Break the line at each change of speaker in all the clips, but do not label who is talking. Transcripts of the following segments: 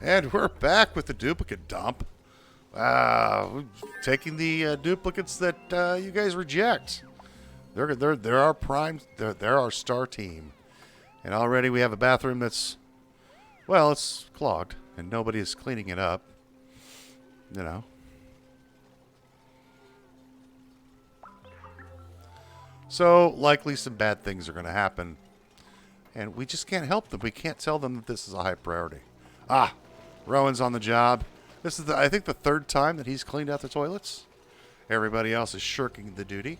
And we're back with the duplicate dump. Taking the duplicates that you guys reject. They're our prime. They're our star team. And already we have a bathroom that's, well, it's clogged, and nobody is cleaning it up. You know. So likely some bad things are going to happen, and we just can't help them. We can't tell them that this is a high priority. Rowan's on the job. This is, I think, the third time that he's cleaned out the toilets. Everybody else is shirking the duty.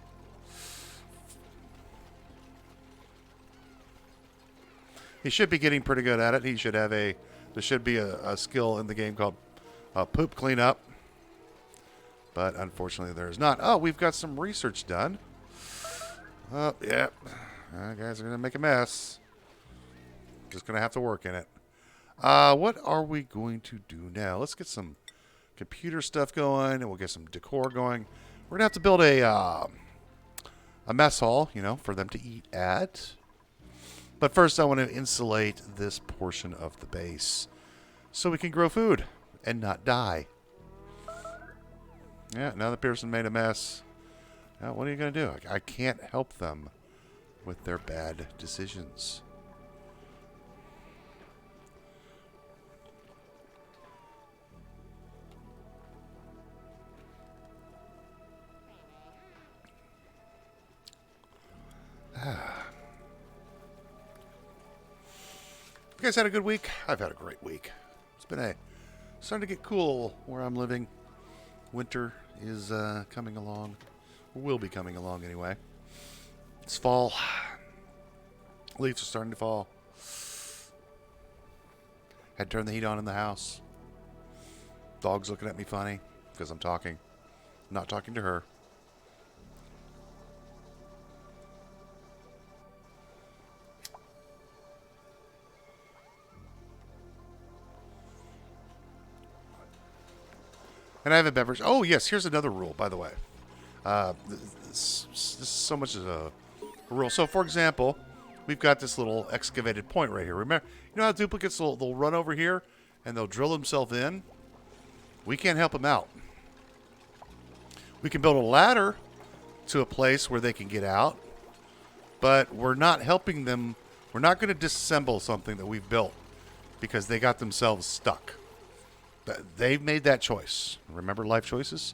He should be getting pretty good at it. He should have there should be a skill in the game called poop cleanup. But unfortunately there's not. Oh, we've got some research done. Oh, yeah. Guys are going to make a mess. Just going to have to work in it. What are we going to do now? Let's get some computer stuff going, and we'll get some decor going. We're going to have to build a mess hall, for them to eat at. But first I want to insulate this portion of the base so we can grow food and not die. Yeah, now the person made a mess. Now what are you going to do? I can't help them with their bad decisions. You guys had a good week? I've had a great week. It's been starting to get cool where I'm living. Winter is coming along. Or will be coming along anyway. It's fall. Leaves are starting to fall. Had to turn the heat on in the house. Dog's looking at me funny because I'm talking. I'm not talking to her. And I have a beverage. Oh, yes, here's another rule, by the way. This is so much as a rule. So, for example, we've got this little excavated point right here. Remember, you know how duplicates, they'll run over here and they'll drill themselves in? We can't help them out. We can build a ladder to a place where they can get out, but we're not helping them. We're not going to disassemble something that we've built because they got themselves stuck. They've made that choice. Remember life choices?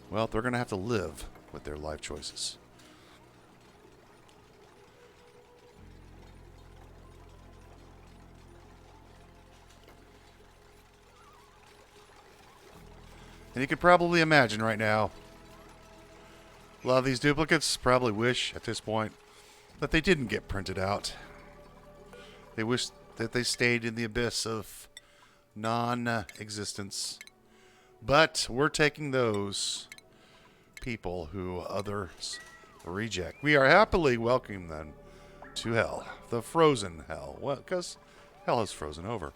Well, they're going to have to live with their life choices. And you could probably imagine right now, a lot of these duplicates probably wish at this point that they didn't get printed out. They wish that they stayed in the abyss of non-existence. But we're taking those people who others reject. We are happily welcoming them to hell. The frozen hell. Well, because hell is frozen over.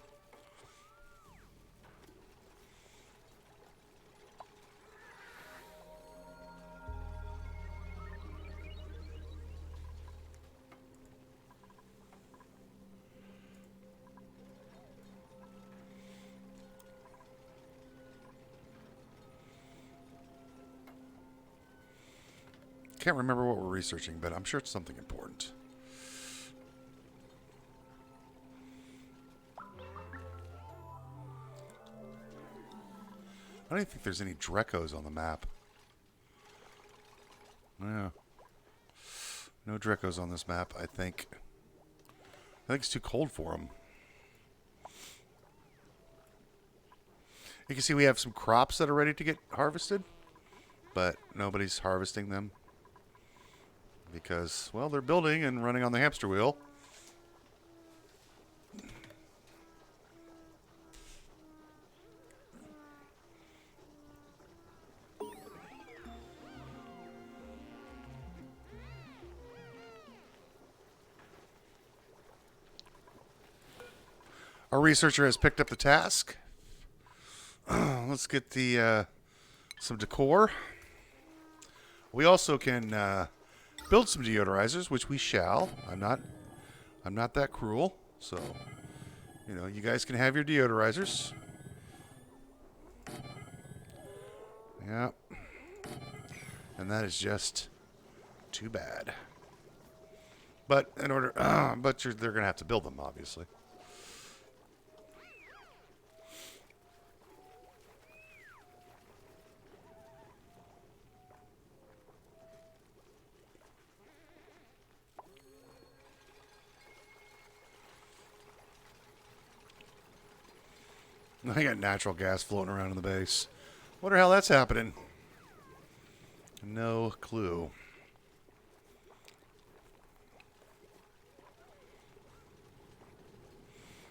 Can't remember what we're researching, but I'm sure it's something important. I don't even think there's any Drecos on the map. Yeah. No Drecos on this map, I think. I think it's too cold for them. You can see we have some crops that are ready to get harvested, but nobody's harvesting them. Because, well, they're building and running on the hamster wheel. Our researcher has picked up the task. Let's get the some decor. We also can build some deodorizers, which we shall. I'm not that cruel, so you guys can have your deodorizers. Yep. And that is just too bad. But in order, they're going to have to build them, obviously. I got natural gas floating around in the base. Wonder how that's happening. No clue.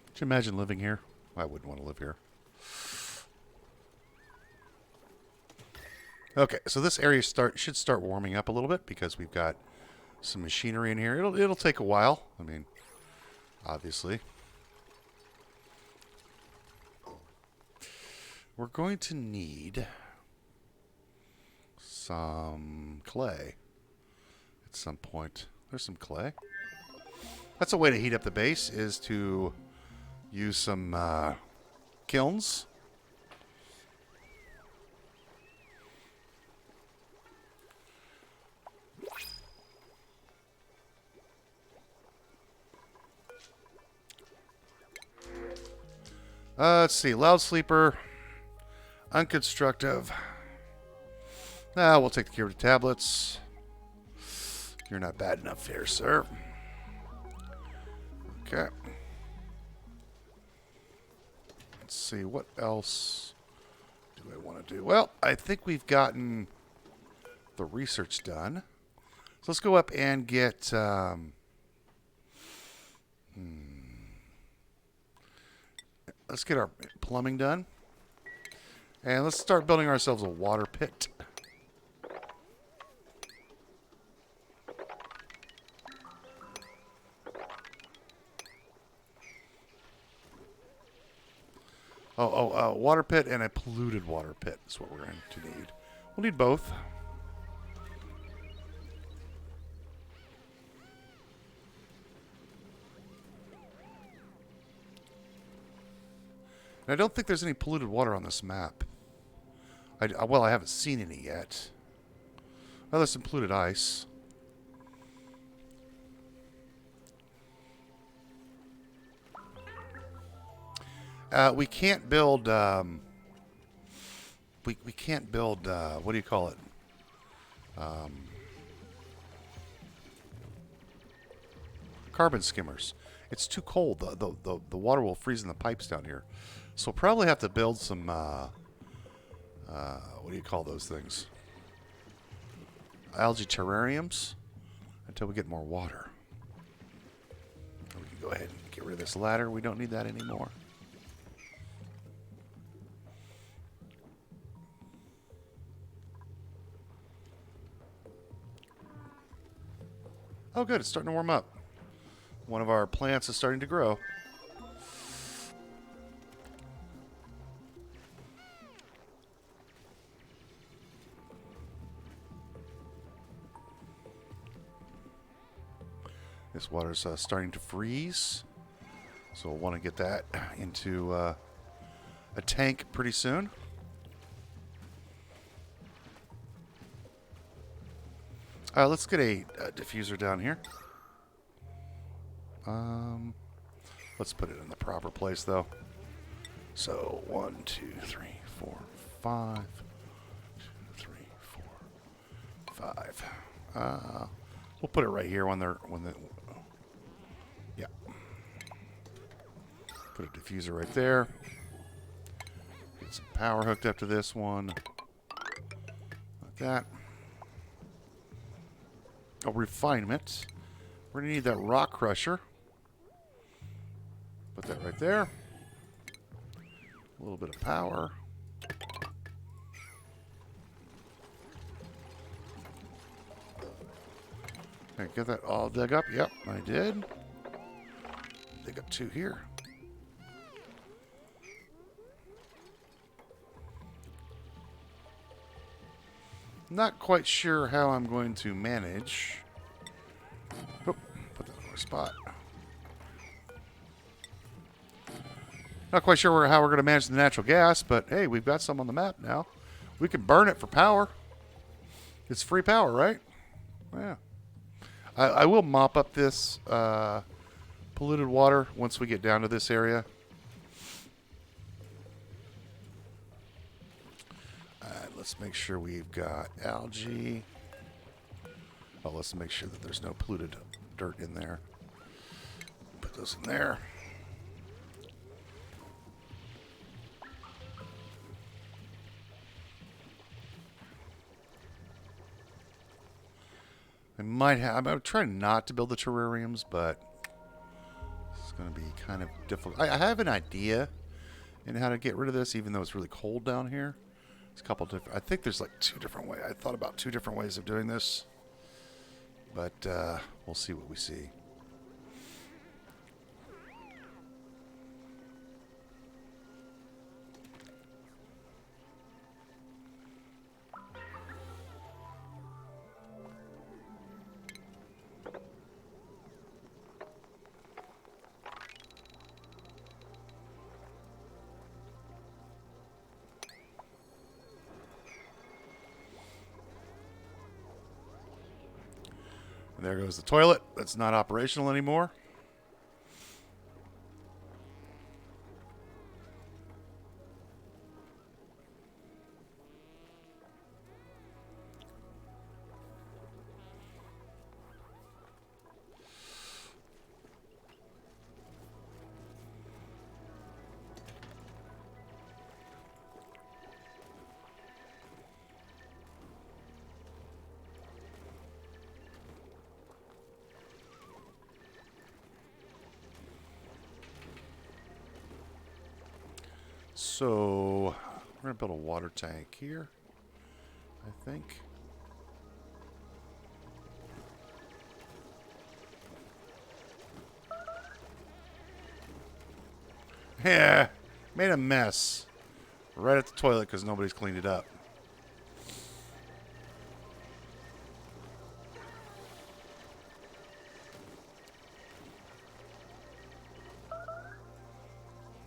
Could you imagine living here? I wouldn't want to live here. Okay, so this area should start warming up a little bit because we've got some machinery in here. It'll take a while. I mean, obviously. We're going to need some clay at some point. There's some clay. That's a way to heat up the base, is to use some kilns. Let's see. Loud sleeper. Unconstructive. We'll take the curative tablets. You're not bad enough here, sir. Okay. Let's see. What else do I want to do? Well, I think we've gotten the research done. So let's go up and get... Let's get our plumbing done. And let's start building ourselves a water pit. Water pit and a polluted water pit is what we're going to need. We'll need both. And I don't think there's any polluted water on this map. Well, I haven't seen any yet. Oh, there's some polluted ice. We can't build... we can't build... what do you call it? Carbon skimmers. It's too cold. The water will freeze in the pipes down here. So we'll probably have to build some... what do you call those things? Algae terrariums until we get more water. We can go ahead and get rid of this ladder. We don't need that anymore. Oh, good. It's starting to warm up. One of our plants is starting to grow. This water's starting to freeze. So we'll want to get that into a tank pretty soon. Let's get a diffuser down here. Let's put it in the proper place, though. So 1, 2, 3, 4, 5. 2, 3, 4, 5. We'll put it right here yeah. Put a diffuser right there. Get some power hooked up to this one. Like that. A refinement. We're going to need that rock crusher. Put that right there. A little bit of power. Okay, get that all dug up. Yep, I did. Dig up 2 here. Not quite sure how I'm going to manage. Oh, put that in our spot. Not quite sure how we're going to manage the natural gas, but hey, we've got some on the map now. We can burn it for power. It's free power, right? Yeah. I will mop up this polluted water once we get down to this area. Let's make sure we've got algae. Oh, let's make sure that there's no polluted dirt in there. Put those in there. I'm trying not to build the terrariums, but it's going to be kind of difficult. I have an idea in how to get rid of this, even though it's really cold down here. It's a couple different. I think there's like 2 different ways. I thought about 2 different ways of doing this, but we'll see what we see. And there goes the toilet. That's not operational anymore. So we're going to build a water tank here, I think. Yeah, made a mess right at the toilet because nobody's cleaned it up.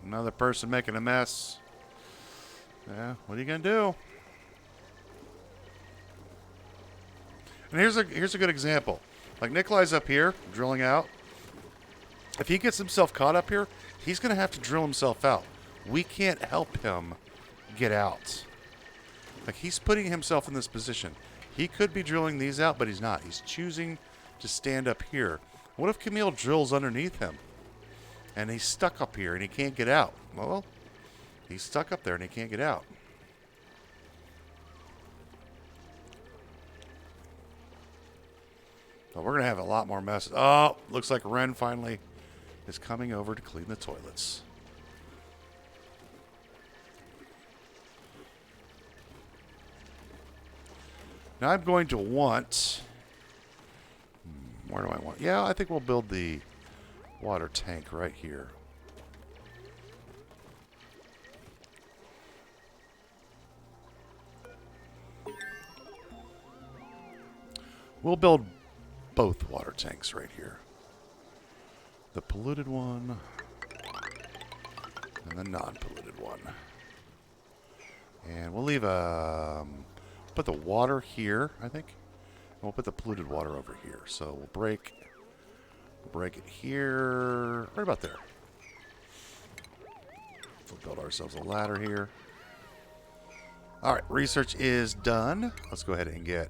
Another person making a mess. Yeah, what are you gonna do? And here's a good example. Like Nikolai's up here drilling out. If he gets himself caught up here, he's gonna have to drill himself out. We can't help him get out. Like he's putting himself in this position. He could be drilling these out, but he's not. He's choosing to stand up here. What if Camille drills underneath him? And he's stuck up here and he can't get out. Well, he's stuck up there and he can't get out. So we're going to have a lot more messes. Oh, looks like Ren finally is coming over to clean the toilets. Now I'm going to want... Where do I want? Yeah, I think we'll build the water tank right here. We'll build both water tanks right here. The polluted one and the non-polluted one. And we'll leave put the water here, I think. And we'll put the polluted water over here. So we'll break it here, right about there. We'll build ourselves a ladder here. All right, research is done. Let's go ahead and get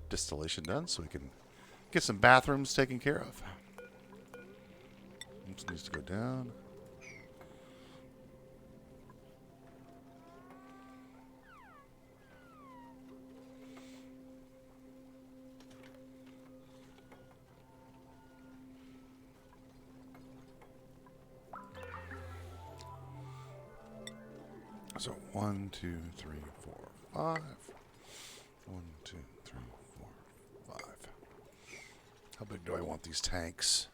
distillation done so we can get some bathrooms taken care of. This needs to go down. So 1, 2, 3, 4, 5. 1, 2, 3, 4, 5. How big do I want these tanks?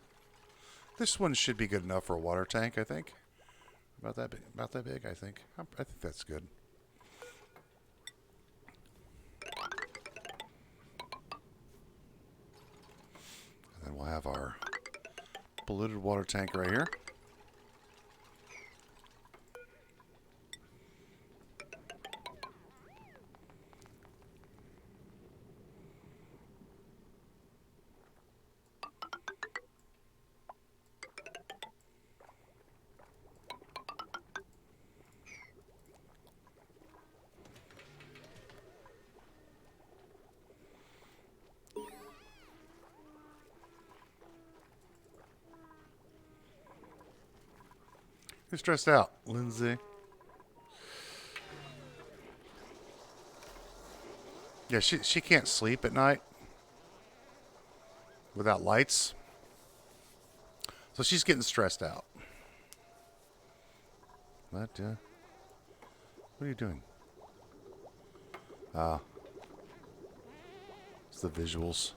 This one should be good enough for a water tank, I think. About that big. About that big, I think. I think that's good. And then we'll have our polluted water tank right here. Who's stressed out? Lindsay. Yeah, she can't sleep at night without lights. So she's getting stressed out. What are you doing? It's the visuals.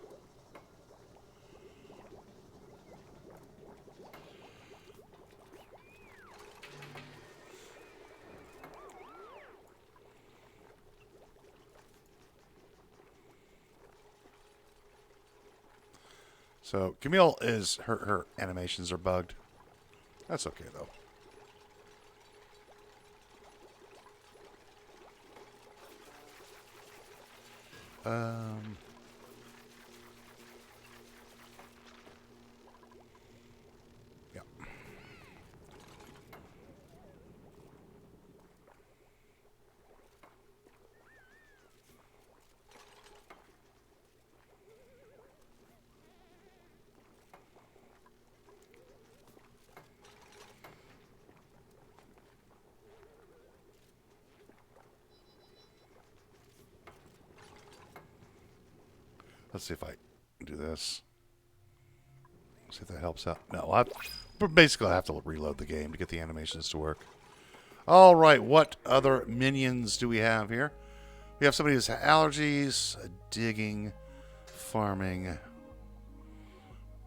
So Camille is her animations are bugged. That's okay though. Yeah. Let's see if I do this. See if that helps out. No, basically I have to reload the game to get the animations to work. All right, what other minions do we have here? We have somebody who's allergies, digging, farming,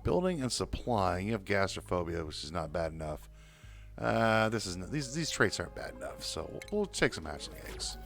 building and supplying. You have gastrophobia, which is not bad enough. These traits aren't bad enough, so we'll take some hatchling eggs.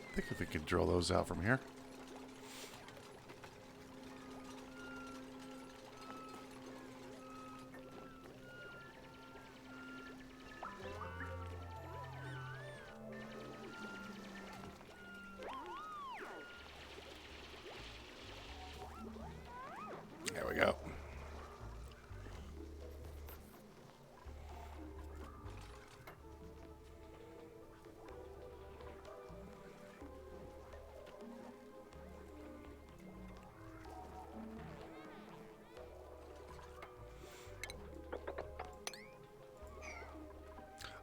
I think if we could drill those out from here. There we go.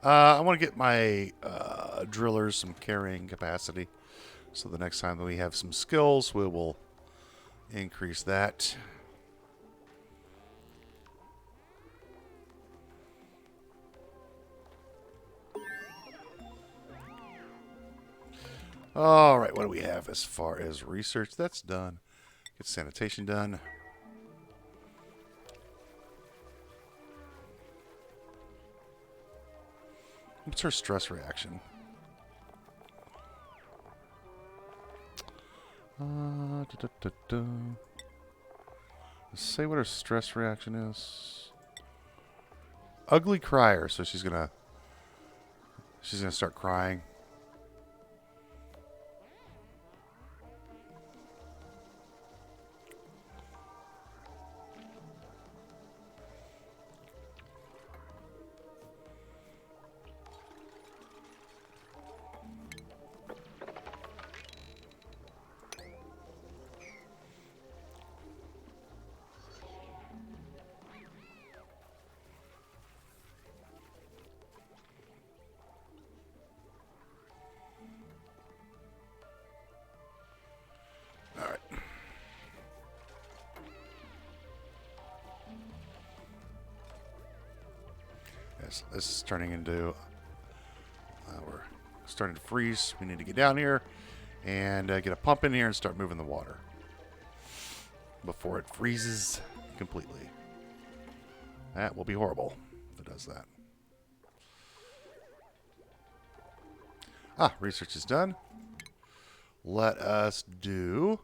I want to get my drillers some carrying capacity. So the next time that we have some skills, we will increase that. All right, what do we have as far as research? That's done. Get sanitation done. What's her stress reaction? Let's say what her stress reaction is. Ugly crier, so she's gonna start crying. This is turning into... we're starting to freeze. We need to get down here and get a pump in here and start moving the water before it freezes completely. That will be horrible if it does that. Research is done. Let us do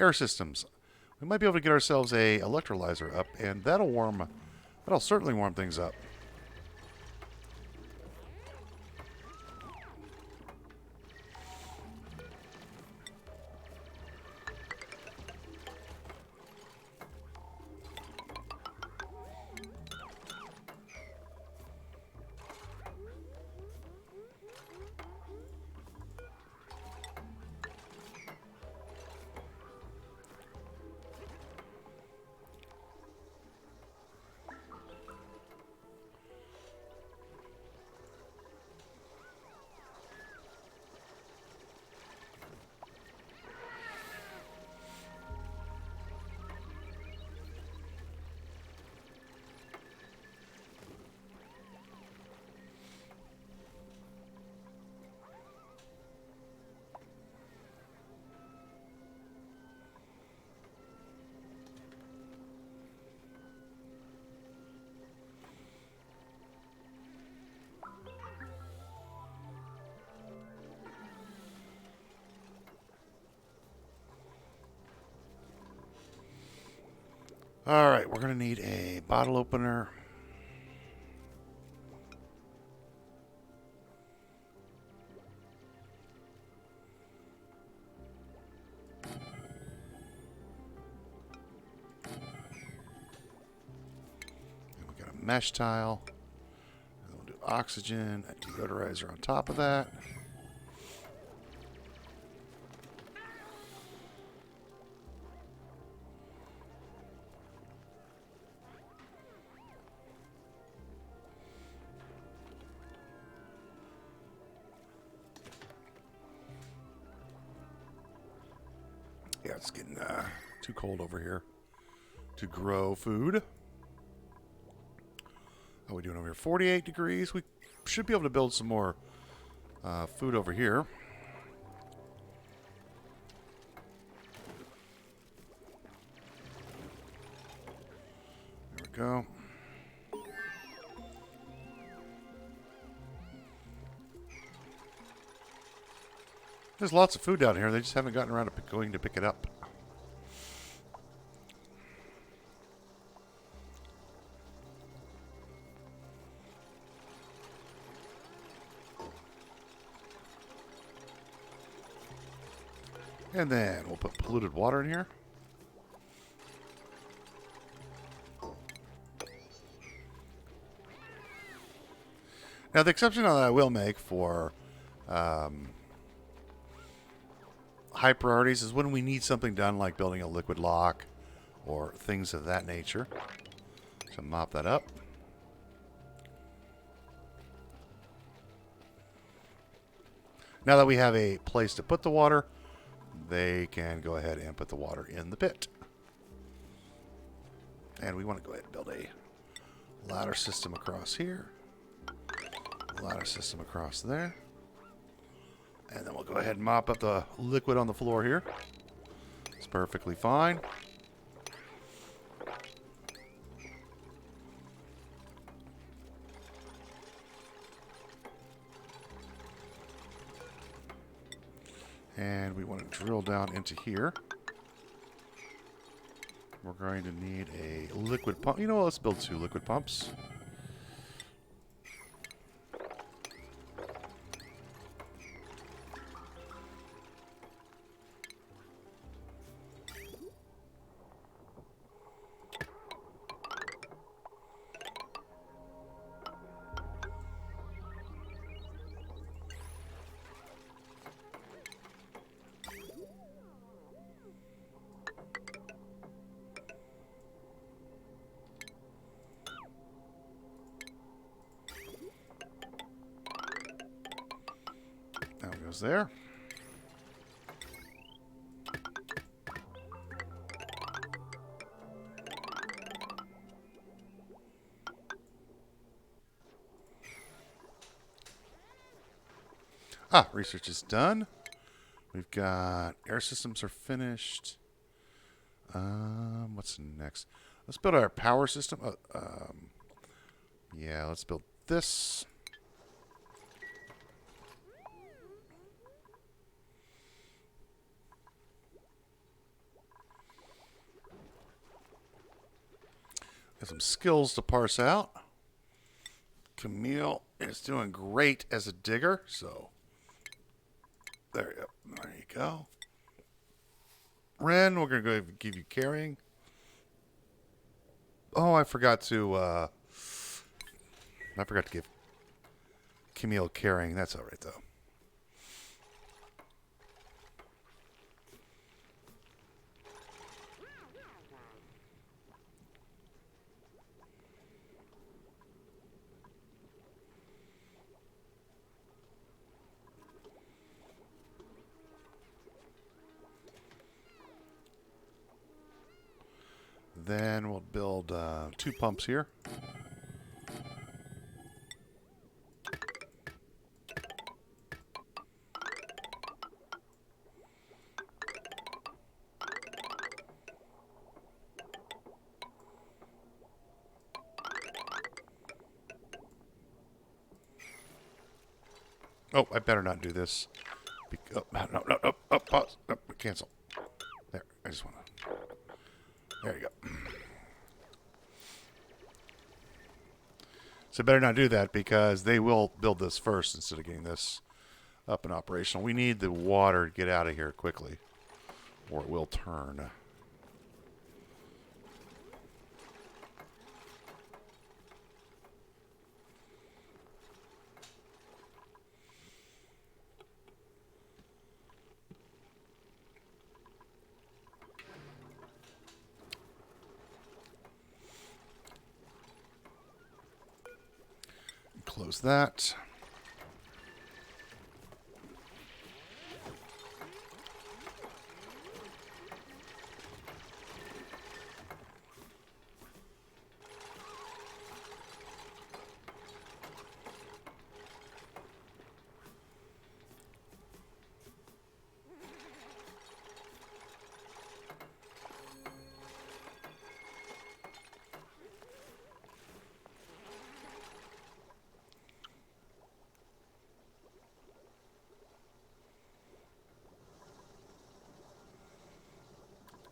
Air systems. We might be able to get ourselves a electrolyzer up, and that'll certainly warm things up. All right, we're going to need a bottle opener. And we got a mesh tile. And we'll do oxygen, a deodorizer on top of that. Yeah, it's getting too cold over here to grow food. How are we doing over here? 48 degrees. We should be able to build some more food over here. There we go. There's lots of food down here. They just haven't gotten around to going to pick it up. And then we'll put polluted water in here. Now, the exception that I will make for high priorities is when we need something done, like building a liquid lock or things of that nature. So mop that up. Now that we have a place to put the water, they can go ahead and put the water in the pit. And we want to go ahead and build a ladder system across here. Ladder system across there. And then we'll go ahead and mop up the liquid on the floor here. It's perfectly fine. And we want to drill down into here. We're going to need a liquid pump. You know what? Let's build 2 liquid pumps. Now it goes there. Research is done. We've got air systems are finished. What's next? Let's build our power system. Yeah, let's build this. Got some skills to parse out. Camille is doing great as a digger, so there you go. Ren, we're going to go give you carrying. Oh, I forgot to give Camille carrying. That's all right, though. Then we'll build 2 pumps here. Oh, I better not do this. Oh, no, pause. Oh, cancel. There, I just want to... There you go. So better not do that because they will build this first instead of getting this up and operational. We need the water to get out of here quickly or it will turn. Close that.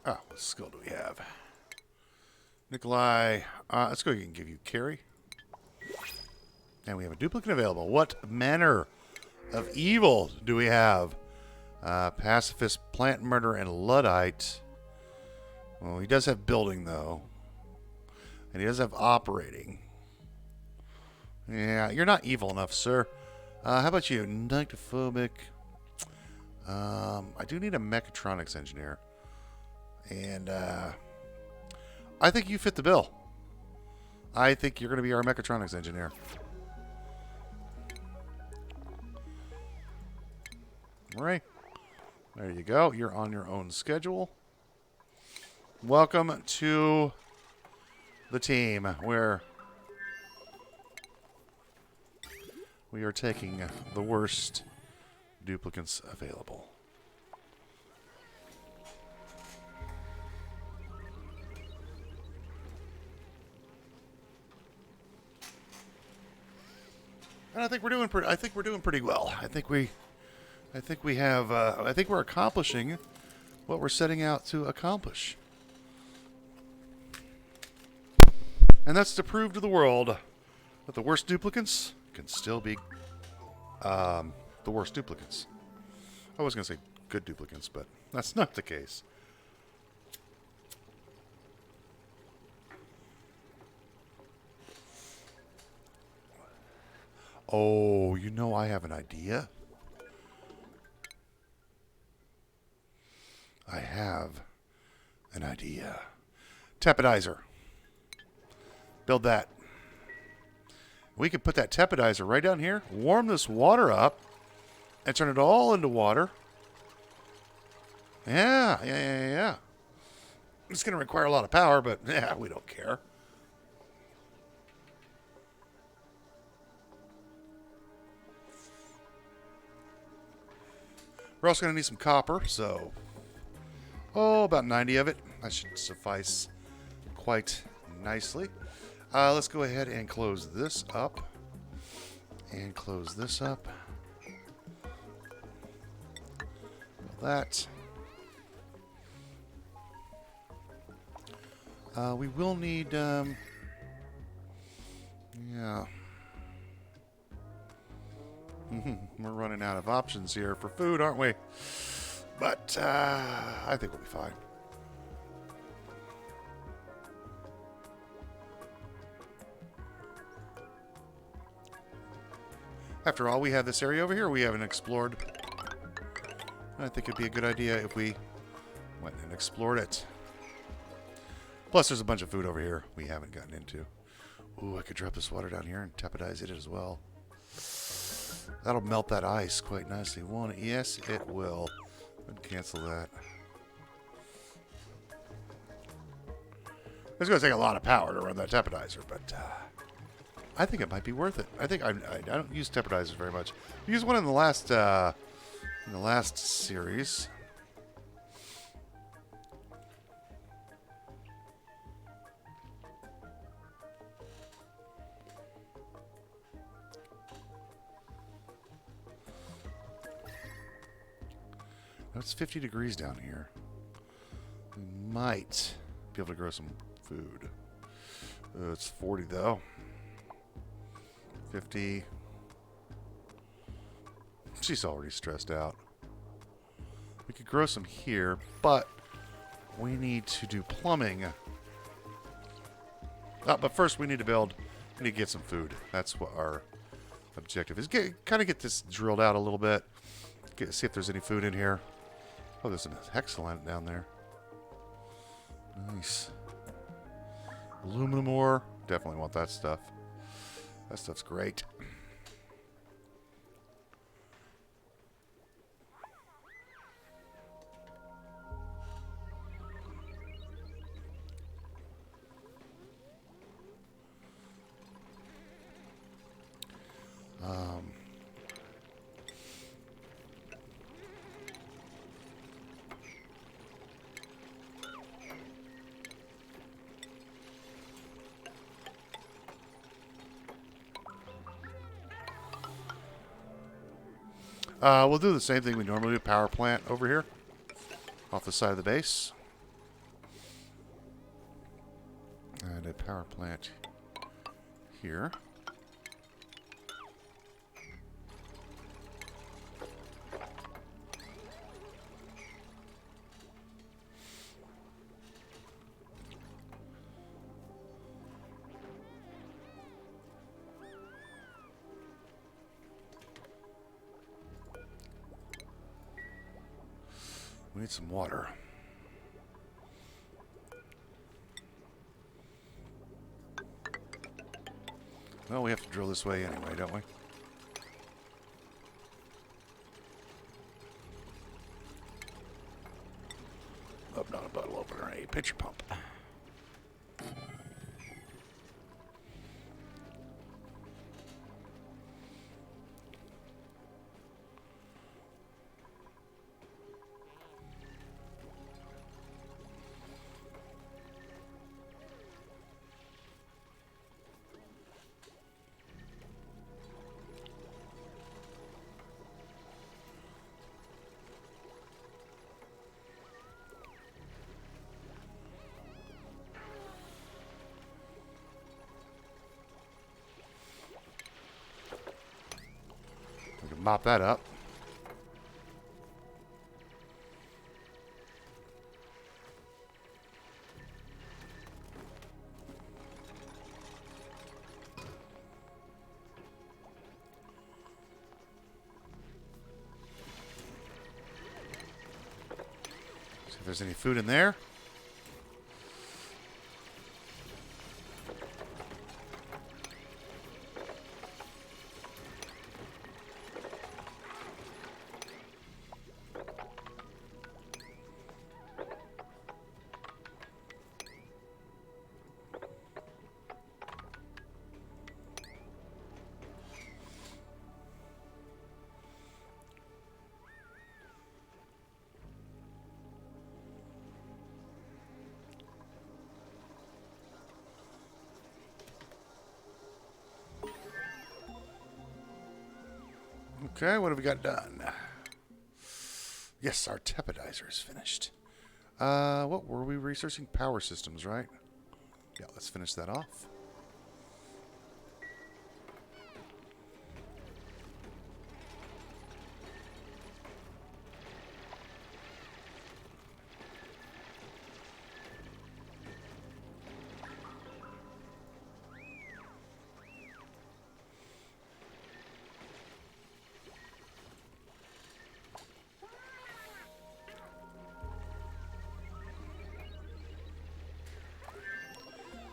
Oh, what skill do we have? Nikolai, let's go ahead and give you carry. And we have a duplicate available. What manner of evil do we have? Pacifist, plant murder, and Luddite. Well, he does have building, though. And he does have operating. Yeah, you're not evil enough, sir. How about you? Nyctophobic. I do need a mechatronics engineer. And I think you fit the bill. I think you're going to be our mechatronics engineer. All right. There you go. You're on your own schedule. Welcome to the team where we are taking the worst duplicates available. And I think we're doing pretty well. I think we're accomplishing what we're setting out to accomplish. And that's to prove to the world that the worst duplicates can still be the worst duplicates. I was going to say good duplicates, but that's not the case. Oh, you know I have an idea. I have an idea. Tepidizer. Build that. We could put that tepidizer right down here, warm this water up, and turn it all into water. Yeah. It's going to require a lot of power, but yeah, we don't care. We're also going to need some copper, so about 90 of it. That should suffice quite nicely. Let's go ahead and close this up. And close this up. That. We will need Yeah. We're running out of options here for food, aren't we? But I think we'll be fine. After all, we have this area over here we haven't explored. I think it'd be a good idea if we went and explored it. Plus, there's a bunch of food over here we haven't gotten into. Ooh, I could drop this water down here and tepidize it as well. That'll melt that ice quite nicely, won't it? Yes, it will. I'd cancel that. It's going to take a lot of power to run that tepidizer, but I think it might be worth it. I think I don't use tepidizers very much. I used one in the last series. Now it's 50 degrees down here. We might be able to grow some food. It's 40 though. 50. She's already stressed out. We could grow some here, but we need to do plumbing. But first we need to get some food. That's what our objective is. Kind of get this drilled out a little bit. See if there's any food in here. Oh, there's some hexalent down there. Nice. Aluminum ore. Definitely want that stuff. That stuff's great. We'll do the same thing we normally do. Power plant over here. Off the side of the base. And a power plant here. We need some water. Well, we have to drill this way anyway, don't we? Oh, not a bottle opener, a pitcher pump. Mop that up. See if there's any food in there. Okay, what have we got done? Yes, our tepidizer is finished. What were we researching? Power systems, right? Yeah, let's finish that off.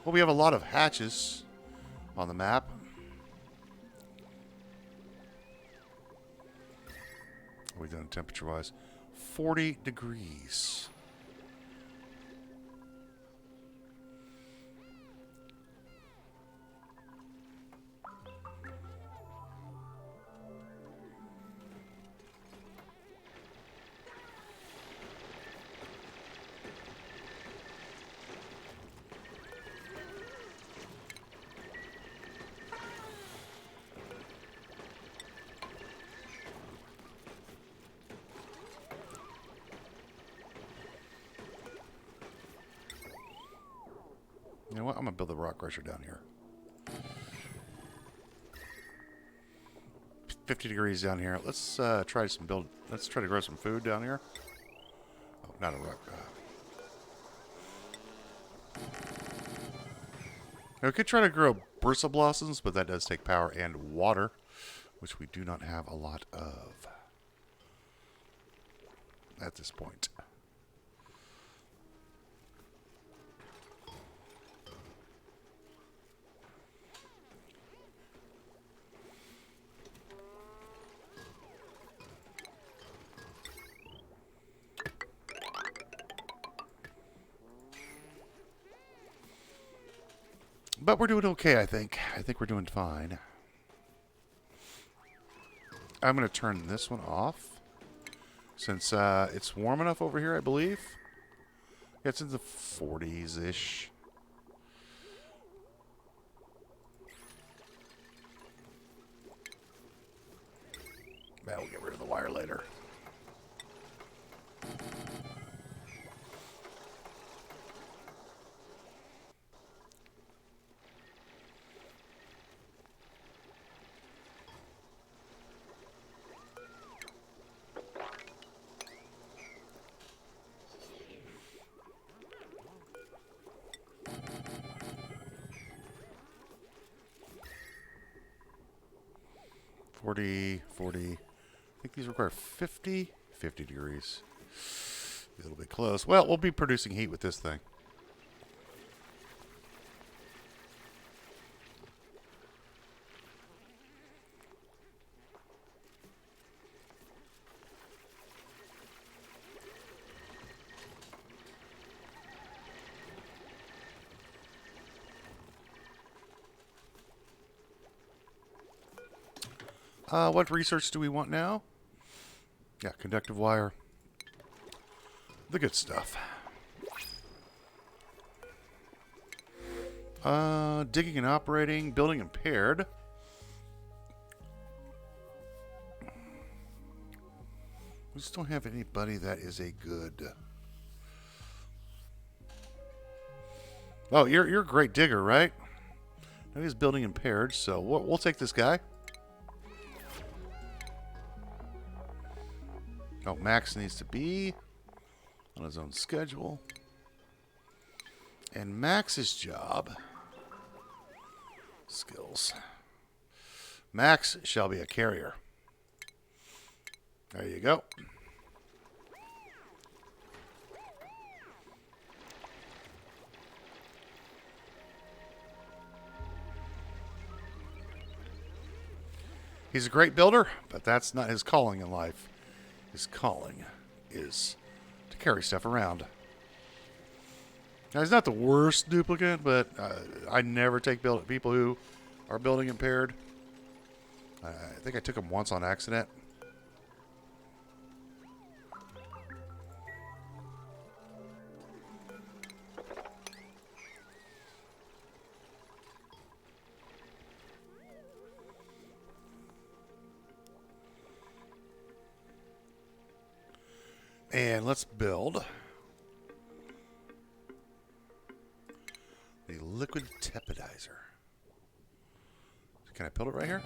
Well, we have a lot of hatches on the map. What are we doing temperature-wise? 40 degrees. You know what? I'm going to build a rock crusher down here. 50 degrees down here. Let's try to grow some food down here. Oh, not a rock. Now we could try to grow bristle blossoms, but that does take power and water, which we do not have a lot of at this point. But we're doing okay, I think. I think we're doing fine. I'm going to turn this one off. Since it's warm enough over here, I believe. Yeah, it's in the 40s-ish. Well, we'll get rid of the wire later. I think these require 50 degrees. A little bit close. Well, we'll be producing heat with this thing. What research do we want now? Yeah, conductive wire. The good stuff. Digging and operating, building impaired. We just don't have anybody that is a good. Oh, you're a great digger, right? Now he's building impaired, so we'll take this guy. Oh, Max needs to be on his own schedule. And Max's job, skills. Max shall be a carrier. There you go. He's a great builder, but that's not his calling in life. His calling is to carry stuff around. Now, he's not the worst duplicate, but I never take people who are building impaired. I think I took him once on accident. And let's build the Liquid Tepidizer. Can I build it right here?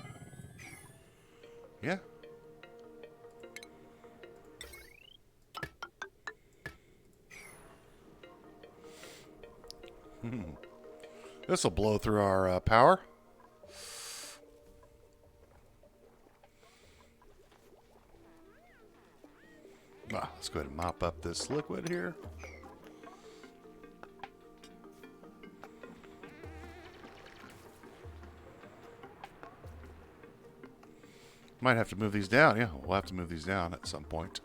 Yeah. This will blow through our power. Let's go ahead and mop up this liquid here. Might have to move these down. Yeah, we'll have to move these down at some point.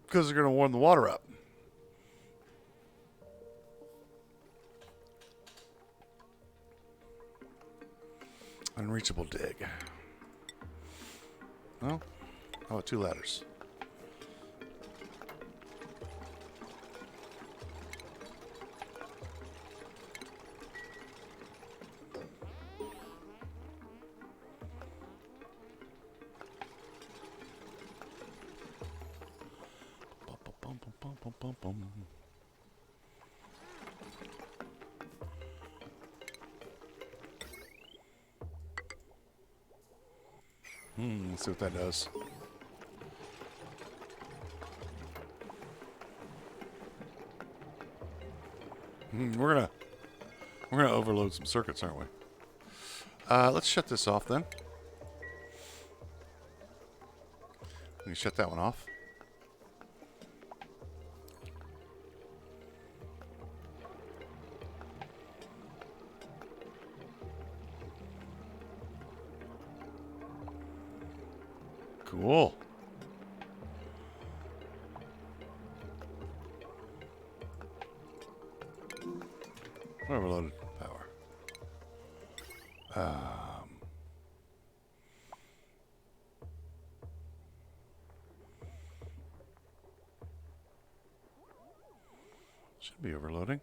Because they're going to warm the water up. Unreachable dig. Well, how about 2 ladders? Let's see what that does. We're gonna overload some circuits, aren't we? Let's shut this off then. Let me shut that one off. Cool. Overloaded power. Should be overloading.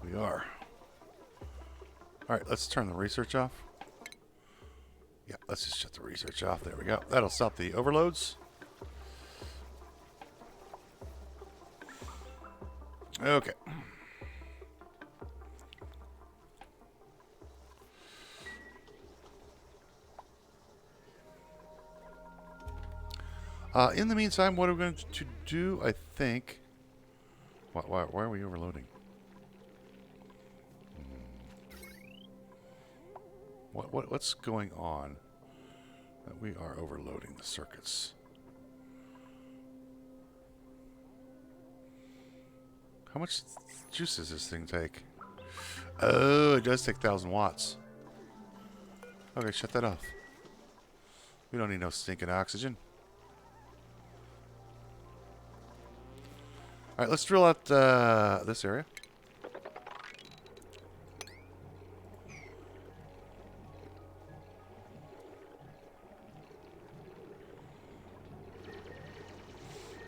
We are. All right, let's turn the research off. Yeah, let's just shut the research off. There we go. That'll stop the overloads. Okay. In the meantime, what are we going to do? I think. Why are we overloading? What's going on? That we are overloading the circuits. How much juice does this thing take? Oh, it does take 1,000 watts. Okay, shut that off. We don't need no stinking oxygen. All right, let's drill out this area.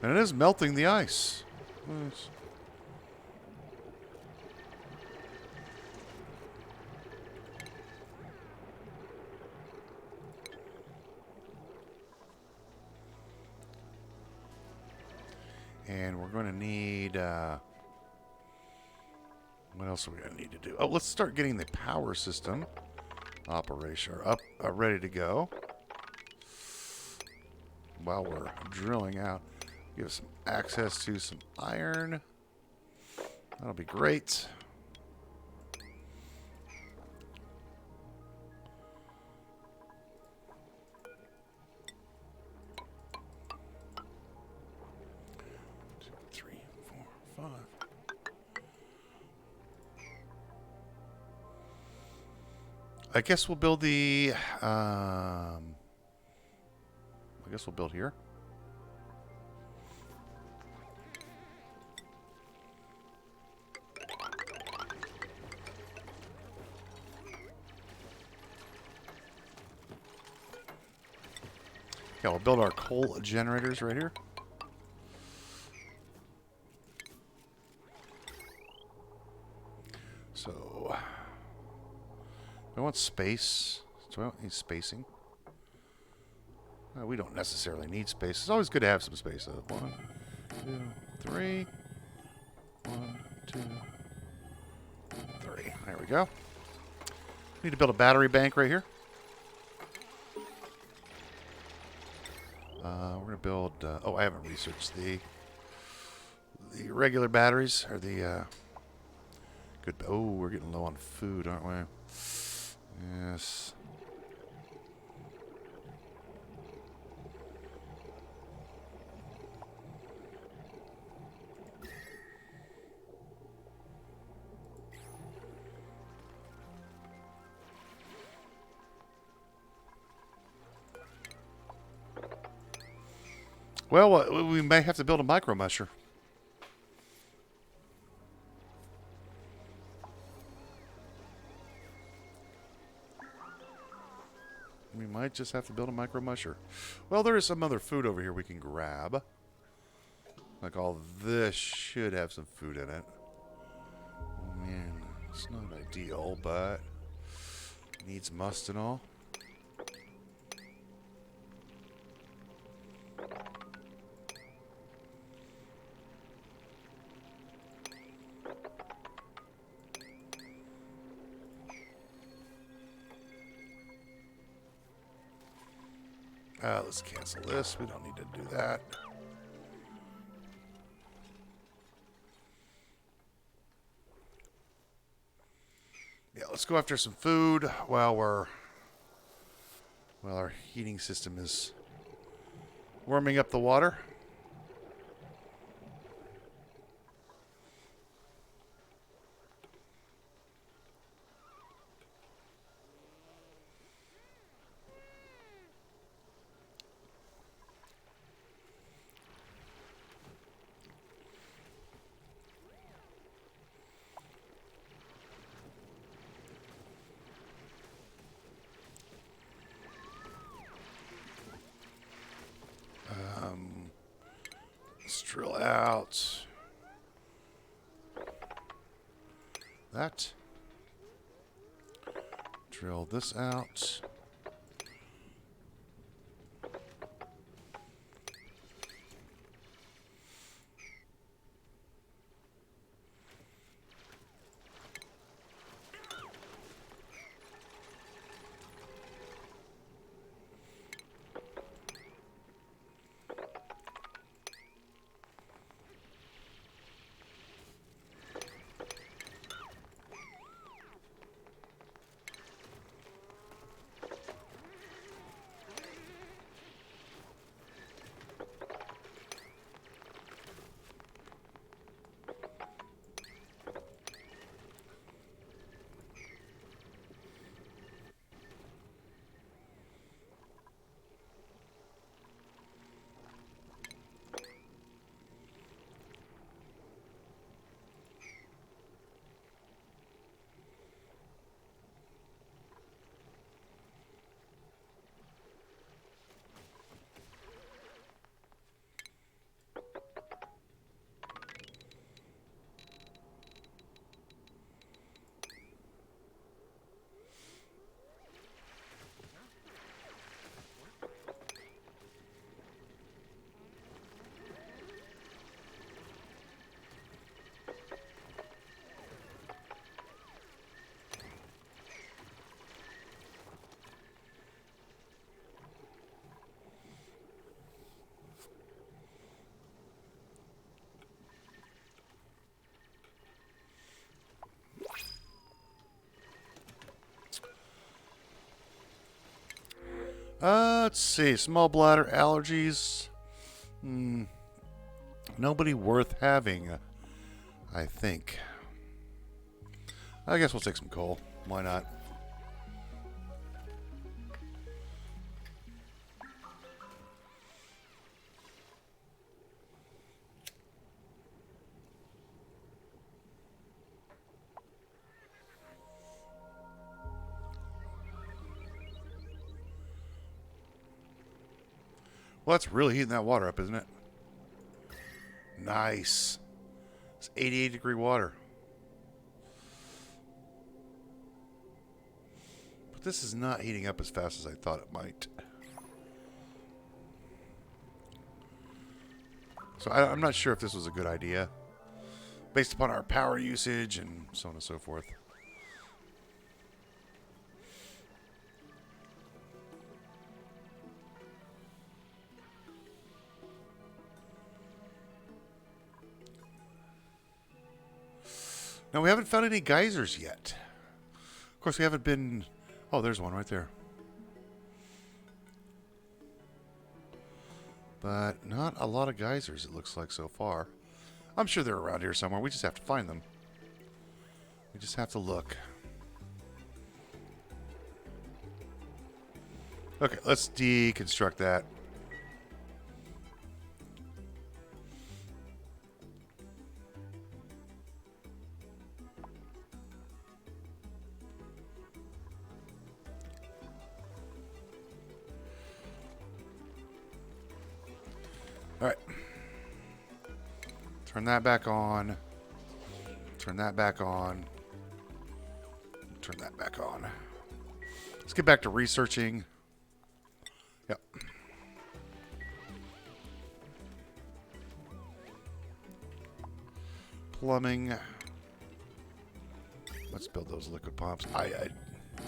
And it is melting the ice. Nice. And we're going to need... what else are we going to need to do? Oh, let's start getting the power system operation up, ready to go. While we're drilling out. Give us some access to some iron. That'll be great. Two, three, four, five. I guess we'll build the... I guess we'll build here. Yeah, we'll build our coal generators right here. So, do I want space? Do I need spacing? We don't necessarily need space. It's always good to have some space. 1, 2, 3. 1, 2, 3. There we go. Need to build a battery bank right here. We're going to build... oh, I haven't researched the regular batteries. Or the... good... Oh, we're getting low on food, aren't we? Yes. Well, we may have to build a micro musher. We might just have to build a micro musher. Well, there is some other food over here we can grab. Like all this should have some food in it. Man, it's not ideal, but needs must and all. Let's cancel this. We don't need to do that. Yeah, let's go after some food while our heating system is warming up the water. Let's drill out that. Drill this out. Let's see. Small bladder allergies. Nobody worth having, I think. I guess we'll take some coal. Why not? Well, that's really heating that water up, isn't it? Nice. It's 88-degree water. But this is not heating up as fast as I thought it might. So I'm not sure if this was a good idea, based upon our power usage and so on and so forth. Now, we haven't found any geysers yet. Of course, we haven't been... Oh, there's one right there. But not a lot of geysers, it looks like, so far. I'm sure they're around here somewhere. We just have to find them. We just have to look. Okay, let's deconstruct that. All right. Turn that back on. Turn that back on. Turn that back on. Let's get back to researching. Yep. Plumbing. Let's build those liquid pumps.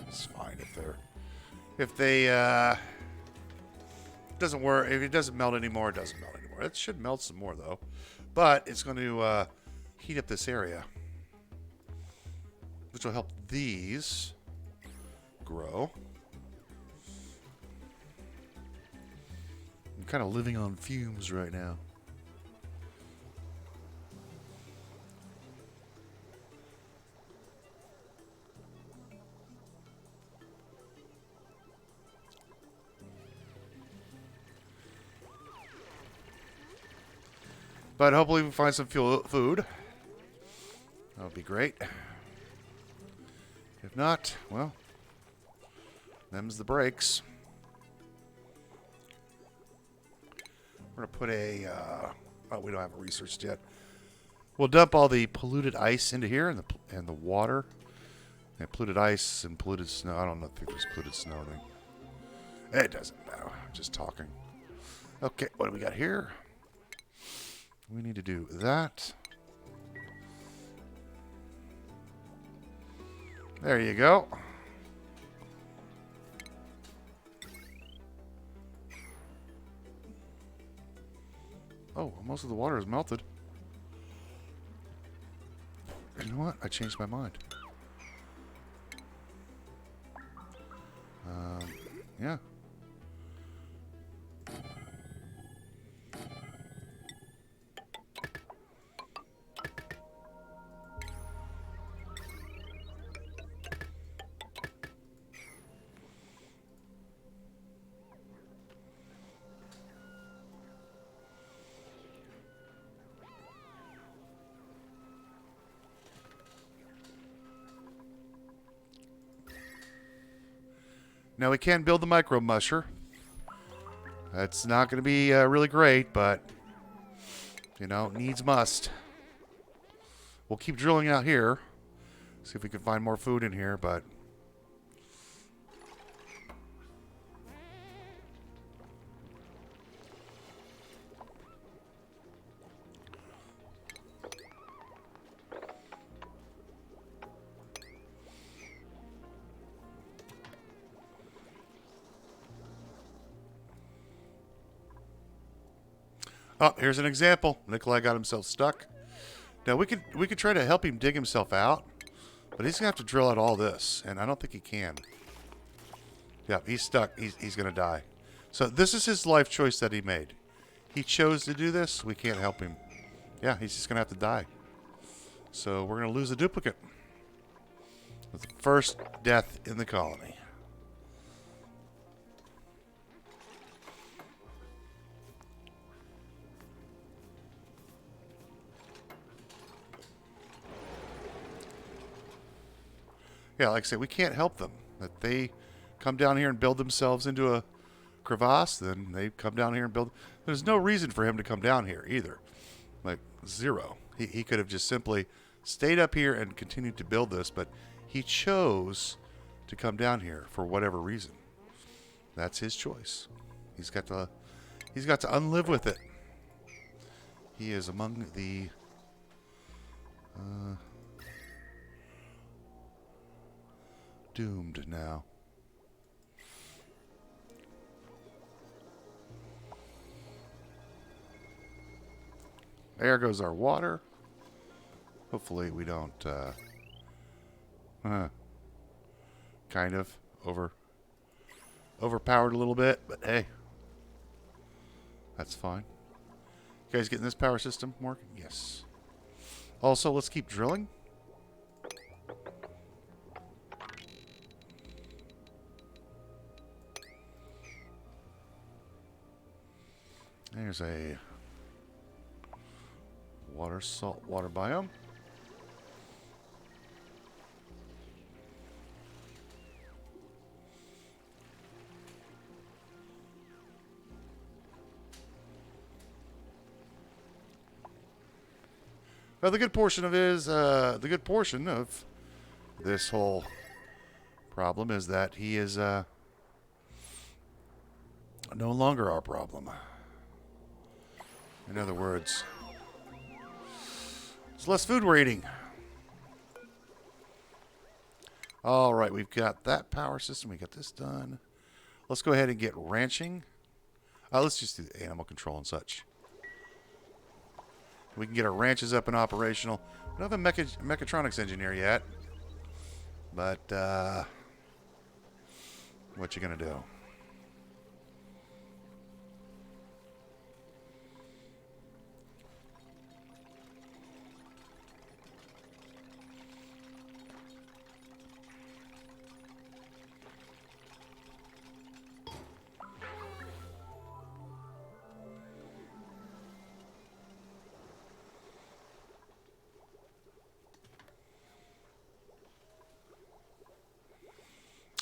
It's fine if they doesn't work. If it doesn't melt anymore, it doesn't melt anymore. It should melt some more though, but it's going to heat up this area, which will help these grow. I'm kind of living on fumes right now. But hopefully we find some food. That would be great. If not, well, them's the breaks. We're going to put a... oh, we don't have it researched yet. We'll dump all the polluted ice into here and the water. And polluted ice and polluted snow. I don't know if there's polluted snow thing. It doesn't matter. I'm just talking. Okay, what do we got here? We need to do that. There you go. Oh, most of the water is melted. You know what? I changed my mind. Yeah. Now we can build the micro musher. That's not going to be really great, but you know, needs must. We'll keep drilling out here. See if we can find more food in here, but oh, here's an example. Nikolai got himself stuck. Now we could try to help him dig himself out, but he's gonna have to drill out all this, and I don't think he can. Yeah, he's stuck. He's gonna die. So this is his life choice that he made. He chose to do this. We can't help him. Yeah, he's just gonna have to die. So we're gonna lose a duplicate. With the first death in the colony. Yeah, like I said, we can't help them. If they come down here and build themselves into a crevasse, then they come down here and build. There's no reason for him to come down here either. Like, zero. He could have just simply stayed up here and continued to build this, but he chose to come down here for whatever reason. That's his choice. He's got to unlive with it. He is among the doomed now. There goes our water. Hopefully we don't kind of overpowered a little bit, but hey, that's fine. You guys getting this power system working? Yes. Also, let's keep drilling. There's a salt water biome. Well, the good portion of this whole problem is that he is no longer our problem. In other words, it's less food we're eating. All right, we've got that power system. We got this done. Let's go ahead and get ranching. Let's just do animal control and such. We can get our ranches up and operational. We don't have a mechatronics engineer yet. But, what you gonna do?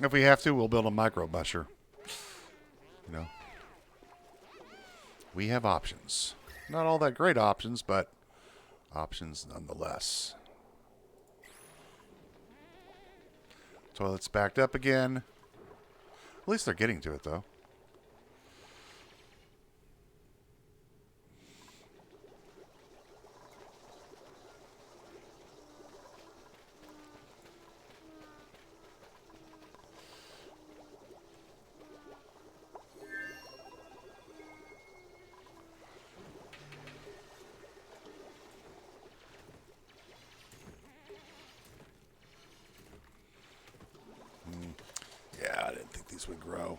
If we have to, we'll build a micro busher. You know, we have options. Not all that great options, but options nonetheless. Toilet's backed up again. At least they're getting to it, though. Yeah, I didn't think these would grow.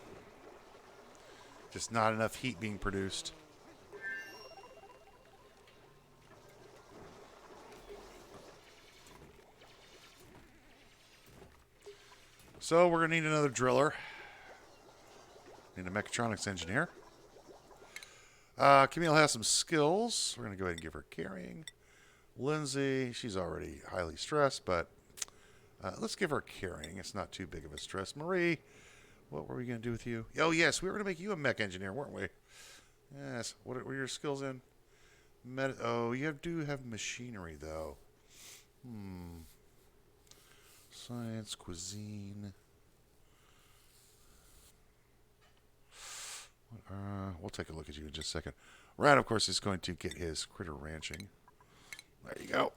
Just not enough heat being produced. So we're going to need another driller. Need a mechatronics engineer. Camille has some skills. We're going to go ahead and give her carrying. Lindsay, she's already highly stressed, but let's give her carrying. It's not too big of a stress. Marie, what were we going to do with you? Oh, yes, we were going to make you a mech engineer, weren't we? Yes. What were your skills in? Oh, you do have machinery, though. Science, cuisine. We'll take a look at you in just a second. Rad, of course, is going to get his critter ranching. There you go.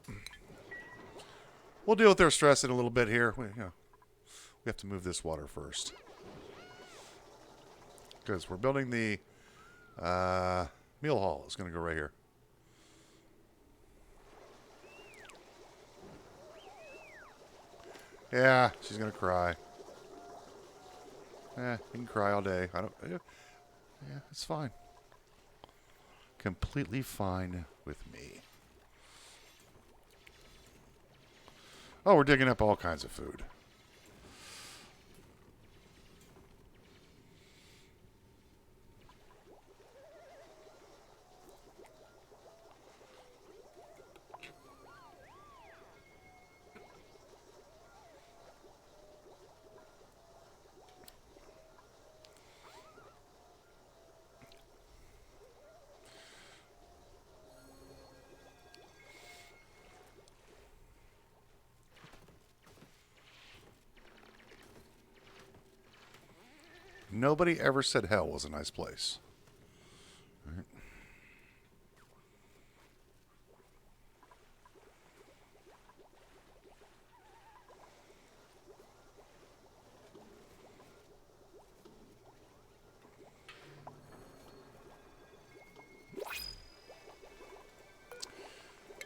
We'll deal with their stress in a little bit here. We have to move this water first. Because we're building the meal hall. It's going to go right here. Yeah, she's going to cry. You can cry all day. Yeah, it's fine. Completely fine with me. Oh, we're digging up all kinds of food. Nobody ever said hell was a nice place. All right.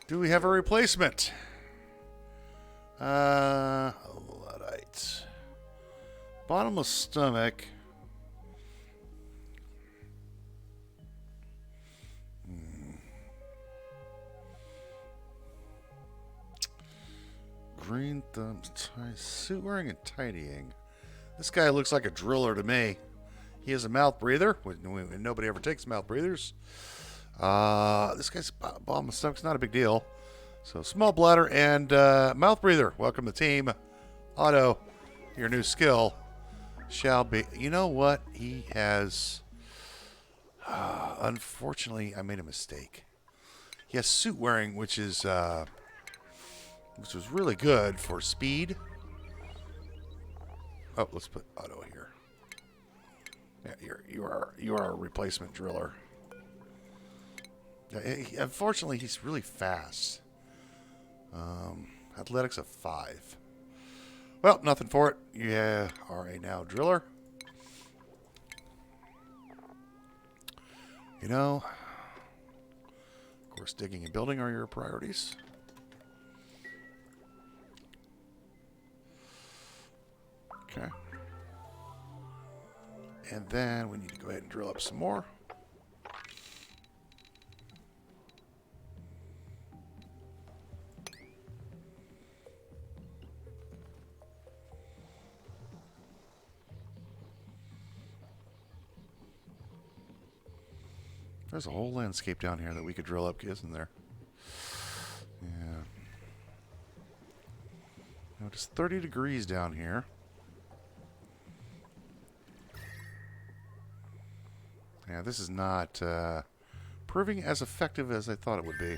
Do we have a replacement? Luddite. Bottomless stomach. Green thumbs, suit wearing and tidying. This guy looks like a driller to me. He is a mouth breather. Nobody ever takes mouth breathers. This guy's bottom of stomach's not a big deal. So small bladder and mouth breather. Welcome to the team. Otto, your new skill shall be. You know what? He has. Unfortunately, I made a mistake. He has suit wearing, which was really good for speed. Oh, let's put auto here. Yeah, you are a replacement driller. Unfortunately, he's really fast. Athletics of 5. Well, nothing for it. You are a now driller. You know, of course, digging and building are your priorities. Okay. And then we need to go ahead and drill up some more. There's a whole landscape down here that we could drill up, isn't there? Yeah. Now it's 30 degrees down here. Yeah, this is not proving as effective as I thought it would be.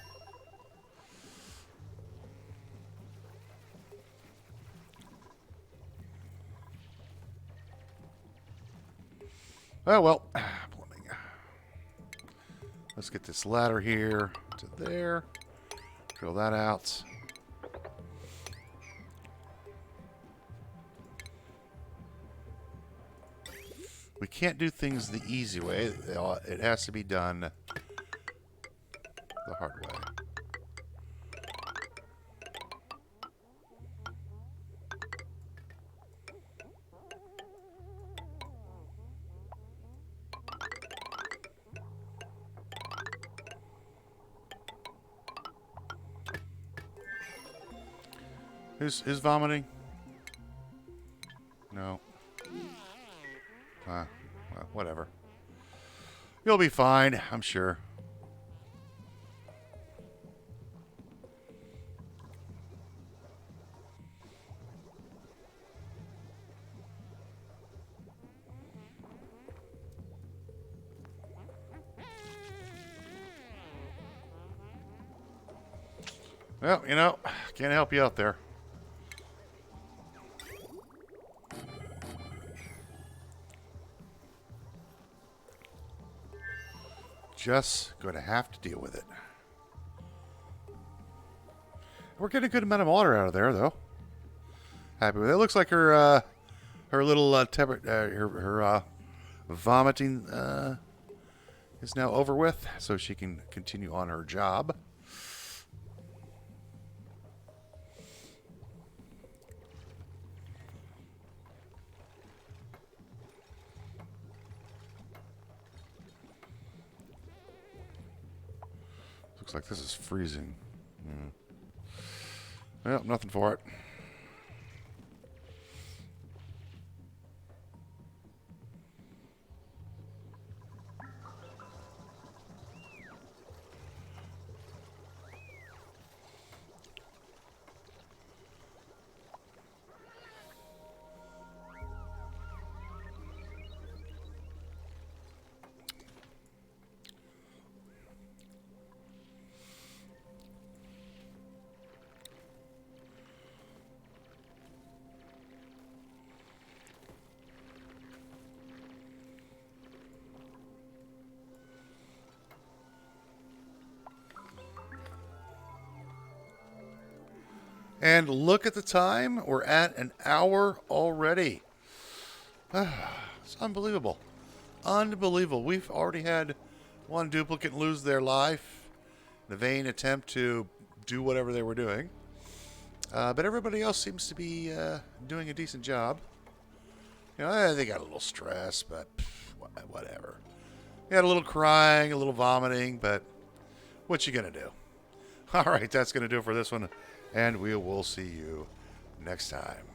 Oh, well. Plumbing. Let's get this ladder here to there. Drill that out. We can't do things the easy way. It has to be done the hard way. Who's vomiting? No. Well, whatever. You'll be fine, I'm sure. Well, you know, can't help you out there. Just going to have to deal with it. We're getting a good amount of water out of there, though. Happy with it. It looks like her little her vomiting is now over with, so she can continue on her job. Looks like this is freezing. Well, nothing for it. And look at the time. We're at an hour already. It's unbelievable. Unbelievable. We've already had one duplicate lose their life in a vain attempt to do whatever they were doing. But everybody else seems to be doing a decent job. You know, they got a little stress, but whatever. They had a little crying, a little vomiting, but what you gonna do? All right, that's gonna do it for this one. And we will see you next time.